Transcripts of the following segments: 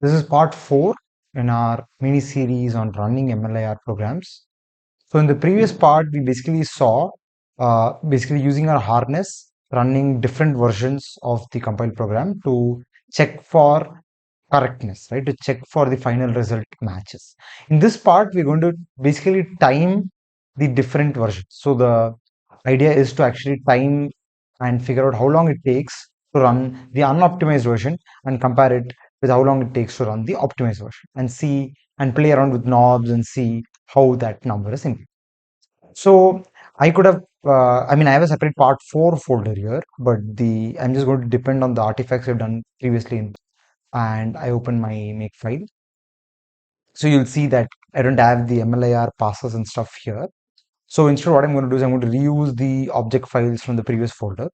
This is part 4 in our mini series on running MLIR programs. So in the previous part, we basically saw basically using our harness, running different versions of the compiled program to check for correctness, right? To check for the final result matches. In this part, we're going to basically time the different versions. So the idea is to actually time and figure out how long it takes to run the unoptimized version and compare it with how long it takes to run the optimized version and see and play around with knobs and see how that number is improved. So I could have, I have a separate part 4 folder here, but I'm just going to depend on the artifacts I've done previously and I open my make file. So you'll see that I don't have the MLIR passes and stuff here. So instead what I'm going to do is I'm going to reuse the object files from the previous folder,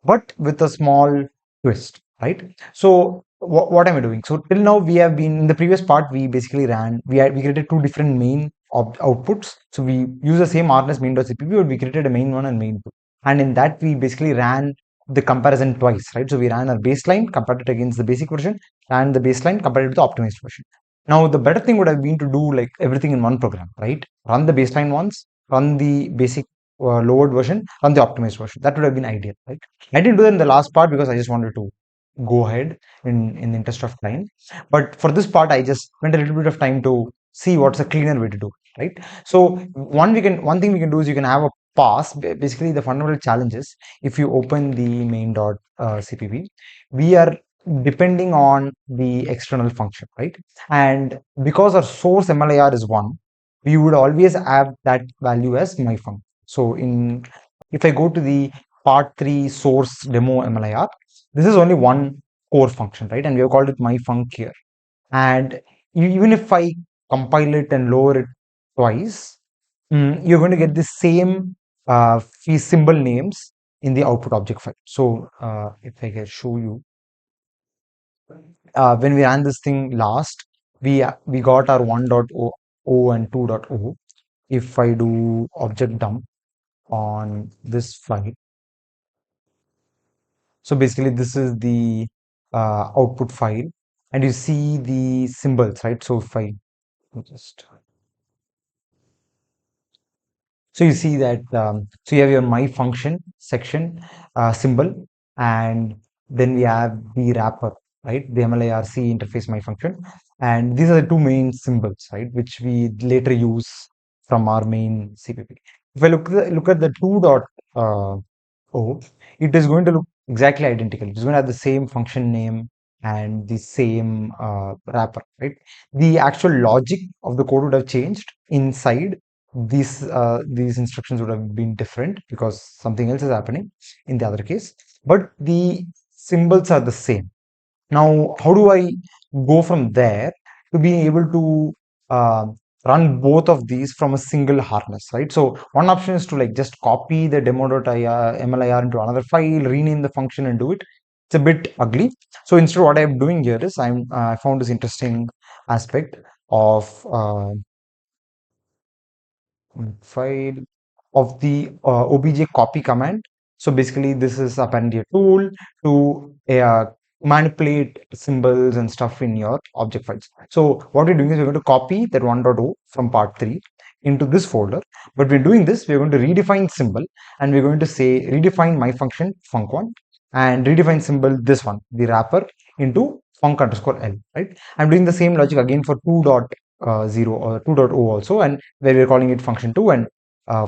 but with a small twist, right? So what am I doing? So till now we have been in the previous part, we basically we created two different main outputs. So we use the same harness main.cpp, but we created a main one and main two. And in that we basically ran the comparison twice, right? So we ran our baseline, compared it against the basic version, and the baseline compared it to the optimized version. Now the better thing would have been to do like everything in one program, right? Run the baseline once, run the basic lowered version, run the optimized version. That would have been ideal, right? I didn't do that in the last part because I just wanted to go ahead in the interest of time. But for this part, I just spent a little bit of time to see what's a cleaner way to do it, right? So one thing we can do is you can have a pass. Basically, the fundamental challenge is if you open the main.cpp, we are depending on the external function, right? And because our source MLIR is 1, we would always have that value as my function. So if I go to the part 3 source demo MLIR, this is only one core function, right? And we have called it my func here. And even if I compile it and lower it twice, you're going to get the same symbol names in the output object file. So if I can show you, when we ran this thing last, we got our 1.0 and 2.0. If I do object dump on this file, so basically this is the output file, and you see the symbols, right? So if I just so you see that so you have your my function section symbol, and then we have the wrapper, right? The MLIRC interface my function, and these are the two main symbols, right? Which we later use from our main CPP. If I look at the 2.0, it is going to look exactly identical. It's going to have the same function name and the same wrapper, right? The actual logic of the code would have changed inside. These instructions would have been different because something else is happening in the other case, but the symbols are the same. Now how do I go from there to being able to uh, run both of these from a single harness, right? So one option is to like just copy the demo.mlir into another file, rename the function and do it. It's a bit ugly. So instead what I'm doing here is I found this interesting aspect of file of the obj copy command. So basically this is apparently a tool to manipulate symbols and stuff in your object files. So what we're doing is we're going to copy that 1.0 from part 3 into this folder, but we're doing this, we're going to redefine symbol, and we're going to say redefine my function func1 and redefine symbol this one, the wrapper, into func underscore l, right? I'm doing the same logic again for 2.0 or 2.0 also, and where we're calling it function 2 and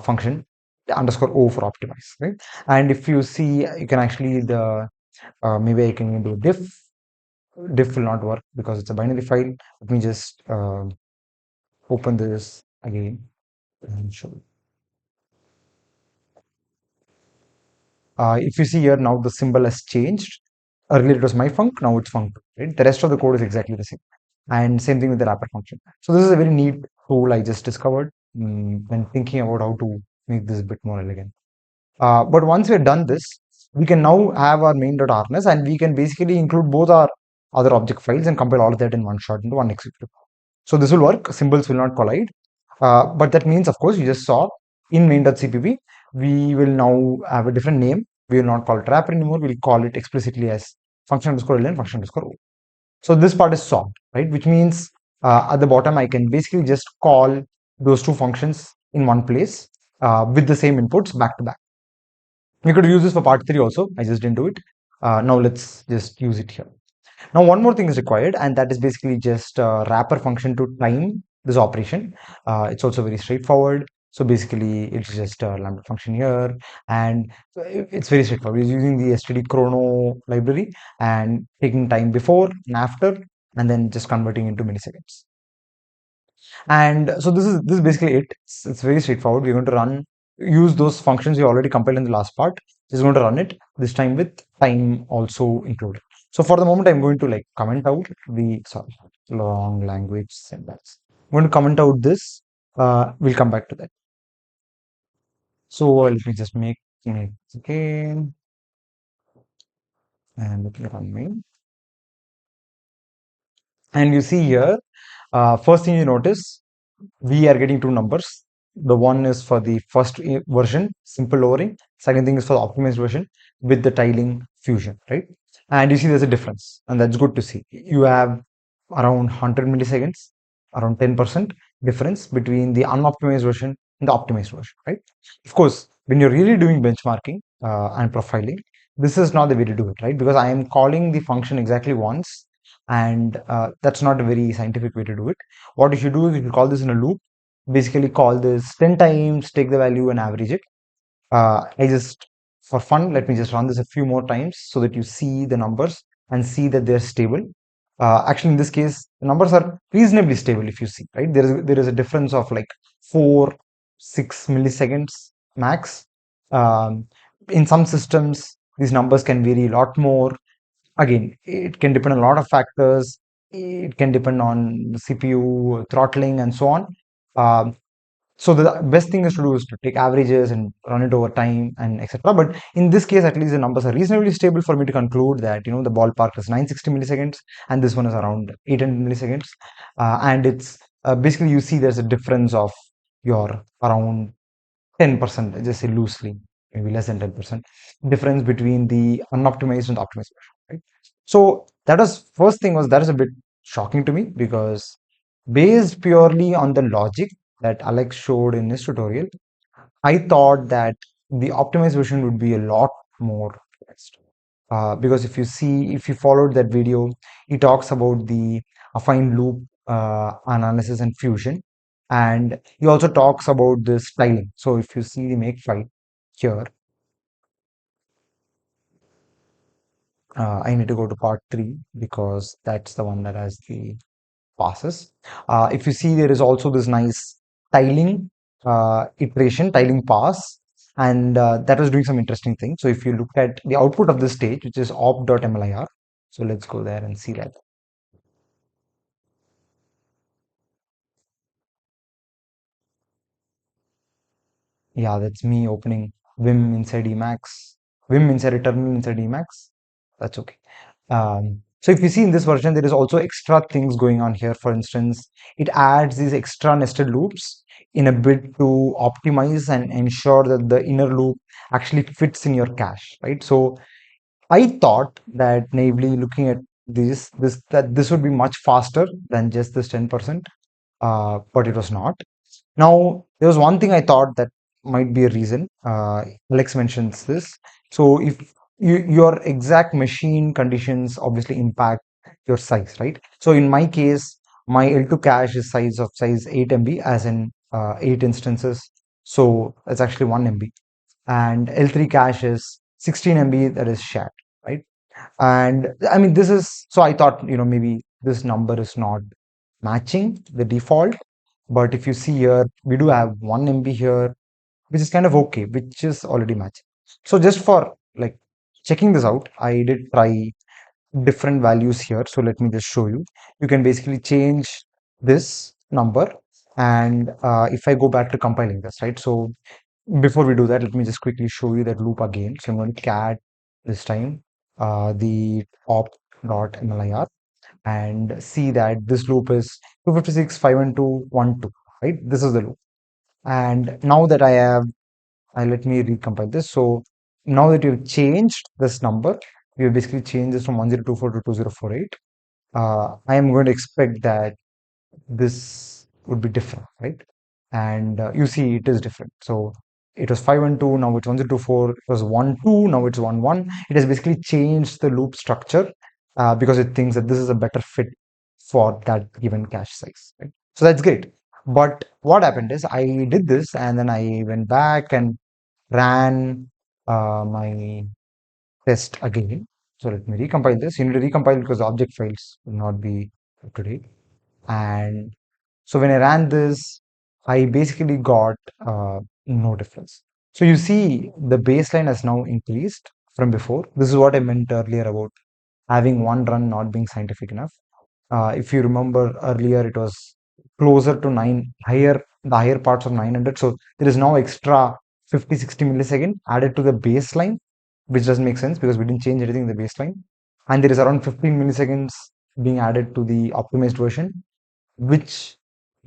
function underscore o for optimize, right? And if you see, you can actually maybe I can do diff will not work because it's a binary file. Let me just open this again and show you. If you see here, now the symbol has changed. Earlier it was my func, now it's func, right? The rest of the code is exactly the same, and same thing with the wrapper function. So this is a very neat tool I just discovered when thinking about how to make this a bit more elegant. But once we're done this, we can now have our main.harness, and we can basically include both our other object files and compile all of that in one shot into one executable. So this will work. Symbols will not collide. But that means, of course, you just saw in main.cpp, we will now have a different name. We will not call it wrapper anymore. We'll call it explicitly as function underscore ln function underscore o. So this part is solved, right? Which means at the bottom, I can basically just call those two functions in one place with the same inputs back to back. We could use this for part 3 also. I just didn't do it. Now let's just use it here. Now, one more thing is required, and that is basically just a wrapper function to time this operation. It's also very straightforward. So basically, it's just a lambda function here, and it's very straightforward. We're using the std chrono library and taking time before and after, and then just converting into milliseconds. And so this is basically it. It's very straightforward. We're going to use those functions we already compiled in the last part. Just going to run it this time with time also included. So for the moment, I'm going to like comment out the sorry long language syntax. I'm going to comment out this. We'll come back to that. So let me just make it again and let me run main. And you see here, first thing you notice, we are getting two numbers. The one is for the first version, simple lowering. Second thing is for the optimized version with the tiling fusion, right? And you see there's a difference, and that's good to see. You have around 100 milliseconds, around 10% difference between the unoptimized version and the optimized version, right? Of course, when you're really doing benchmarking and profiling, this is not the way to do it, right? Because I am calling the function exactly once, and that's not a very scientific way to do it. What you should do is you should call this in a loop, basically call this 10 times, take the value and average it. I just, for fun, let me just run this a few more times so that you see the numbers and see that they're stable. Actually, in this case, the numbers are reasonably stable if you see, right? There is a difference of like 4, 6 milliseconds max. Um, in some systems, these numbers can vary a lot more. Again, it can depend on a lot of factors. It can depend on the CPU throttling and so on. Um, so the best thing is to do is to take averages and run it over time and etc. But in this case, at least the numbers are reasonably stable for me to conclude that the ballpark is 960 milliseconds and this one is around 800 milliseconds. And it's basically you see there's a difference of your around 10%, just say loosely, maybe less than 10% difference between the unoptimized and the optimized version, right? So that was first thing was that is a bit shocking to me because based purely on the logic that Alex showed in his tutorial, I thought that the optimized version would be a lot more fast. Because if you followed that video, he talks about the affine loop analysis and fusion, and he also talks about this styling. So if you see the make file here, I need to go to part 3 because that's the one that has the passes. If you see, there is also this nice tiling tiling pass, and that was doing some interesting things. So if you look at the output of this stage, which is op.mlir, so let's go there and see that. Yeah, that's me opening Vim inside Emacs, Vim inside a terminal inside Emacs. That's okay. So if you see in this version, there is also extra things going on here. For instance, it adds these extra nested loops in a bid to optimize and ensure that the inner loop actually fits in your cache, right? So I thought that naively looking at this would be much faster than just this 10%, but it was not. Now, there was one thing I thought that might be a reason. Alex mentions this. So, if your exact machine conditions obviously impact your size, right? So, in my case, my L2 cache is size 8 MB, as in 8 instances. So, that's actually 1 MB. And L3 cache is 16 MB, that is shared, right? And I mean, this is so I thought, maybe this number is not matching the default. But if you see here, we do have 1 MB here, which is kind of okay, which is already matching. So just for like checking this out, I did try different values here. So let me just show you. You can basically change this number. And if I go back to compiling this, right? So before we do that, let me just quickly show you that loop again. So I'm going to cat this time the op.mlir and see that this loop is 256, 512, 12, right? This is the loop. And now that let me recompile this. So now that you've changed this number, we have basically changed this from 1024 to 2048. I am going to expect that this would be different, right? And you see, it is different. So it was 512, now it's 1024. It was 12, now it's 11. It has basically changed the loop structure because it thinks that this is a better fit for that given cache size, right? So that's great. But what happened is I did this and then I went back and ran my test again. So let me recompile this. You need to recompile because the object files will not be up to date. And so when I ran this, I basically got no difference. So you see the baseline has now increased from before. This is what I meant earlier about having one run not being scientific enough. If you remember earlier, it was closer to the higher parts of 900. So there is now extra 50, 60 millisecond added to the baseline, which doesn't make sense because we didn't change anything in the baseline. And there is around 15 milliseconds being added to the optimized version, which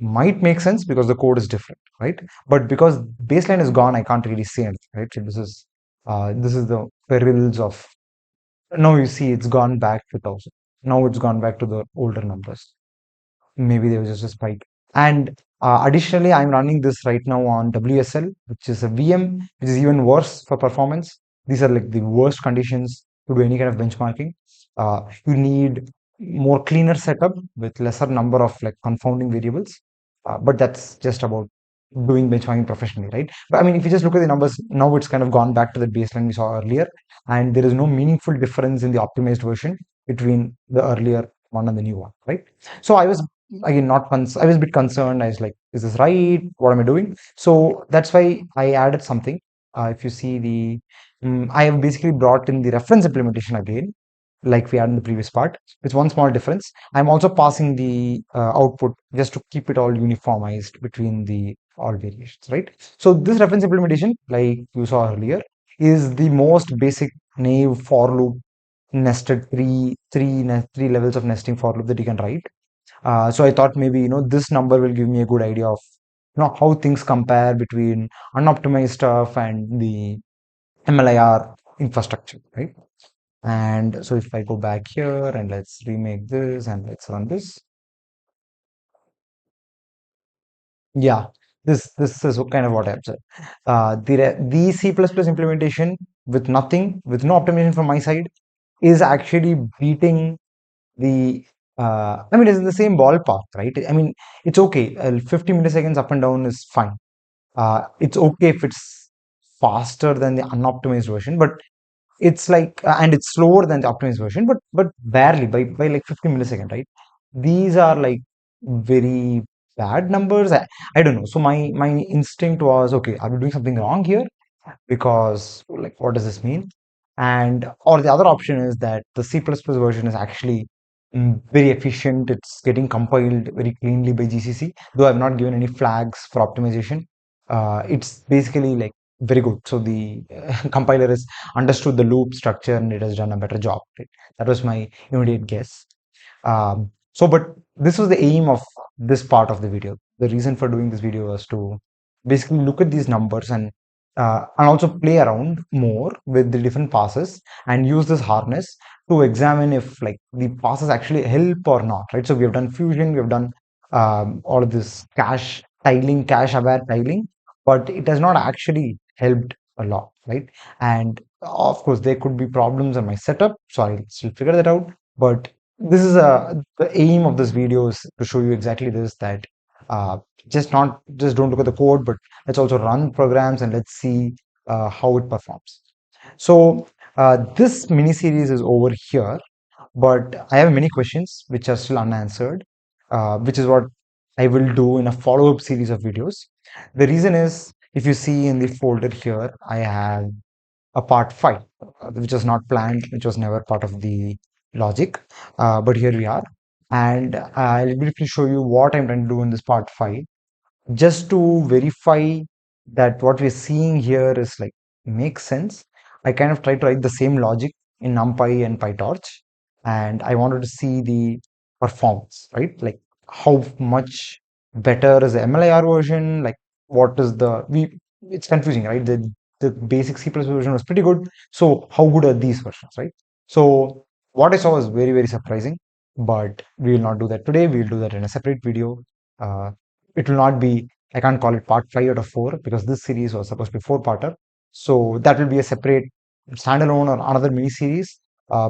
might make sense because the code is different, right? But because baseline is gone, I can't really say anything, right? So this is the perils of now you see it's gone back to 1000. Now it's gone back to the older numbers. Maybe there was just a spike. And additionally, I'm running this right now on WSL, which is a VM, which is even worse for performance. These are like the worst conditions to do any kind of benchmarking. You need more cleaner setup with lesser number of like confounding variables. But that's just about doing benchmarking professionally, right? But I mean, if you just look at the numbers, now it's kind of gone back to the baseline we saw earlier, and there is no meaningful difference in the optimized version between the earlier one and the new one, right? So I was again not I was a bit concerned. I was like, is this right? What am I doing? So that's why I added something. If you see I have basically brought in the reference implementation again, like we had in the previous part. With one small difference. I'm also passing the output just to keep it all uniformized between the all variations, right? So this reference implementation, like you saw earlier, is the most basic naive for loop nested three levels of nesting for loop that you can write. So I thought maybe this number will give me a good idea of how things compare between unoptimized stuff and the MLIR infrastructure, right? And so if I go back here and let's remake this and let's run this, yeah, this is kind of what I observed. The C++ implementation with no optimization from my side is actually beating the I mean, it's in the same ballpark, right? I mean, it's okay. 50 milliseconds up and down is fine. It's okay if it's faster than the unoptimized version, but it's like and it's slower than the optimized version, but barely by like 50 millisecond, right? These are like very bad numbers. I don't know. So my instinct was, okay, are we doing something wrong here? Because like what does this mean? And or the other option is that the C++ version is actually very efficient. It's getting compiled very cleanly by GCC, though I've not given any flags for optimization. It's basically like very good. So the compiler has understood the loop structure and it has done a better job, right? That was my immediate guess. But this was the aim of this part of the video. The reason for doing this video was to basically look at these numbers and also play around more with the different passes and use this harness to examine if like the passes actually help or not, right? So we have done fusion, we have done all of this cache aware tiling, but it has not actually helped a lot, right? And of course, there could be problems on my setup, so I'll still figure that out. But this is the aim of this video is to show you exactly this that uh, just don't look at the code, but let's also run programs and let's see how it performs. So this mini series is over here, but I have many questions which are still unanswered, which is what I will do in a follow-up series of videos. The reason is, if you see in the folder here, I have a part 5, which was not planned, which was never part of the logic, but here we are. And I'll briefly show you what I'm trying to do in this part 5 just to verify that what we're seeing here is like makes sense. I kind of tried to write the same logic in NumPy and PyTorch, and I wanted to see the performance, right? Like how much better is the MLIR version? Like what is the we? It's confusing, right? The basic C++ version was pretty good. So how good are these versions, right? So what I saw was very surprising. but we will not do that today. We will do that in a separate video. Uh, it will not be, I can't call it part 5 out of 4 because this series was supposed to be 4-parter. So that will be a separate standalone or another mini series,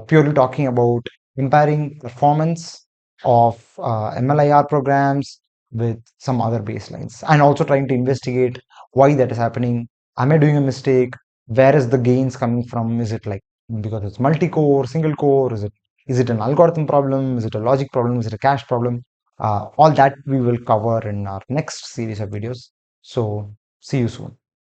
purely talking about comparing performance of MLIR programs with some other baselines, and also trying to investigate why that is happening. Am I doing a mistake? Where is the gains coming from? Is it like because it's multi-core, single core? Is it an algorithm problem? Is it a logic problem? Is it a cache problem? All that we will cover in our next series of videos. So see you soon.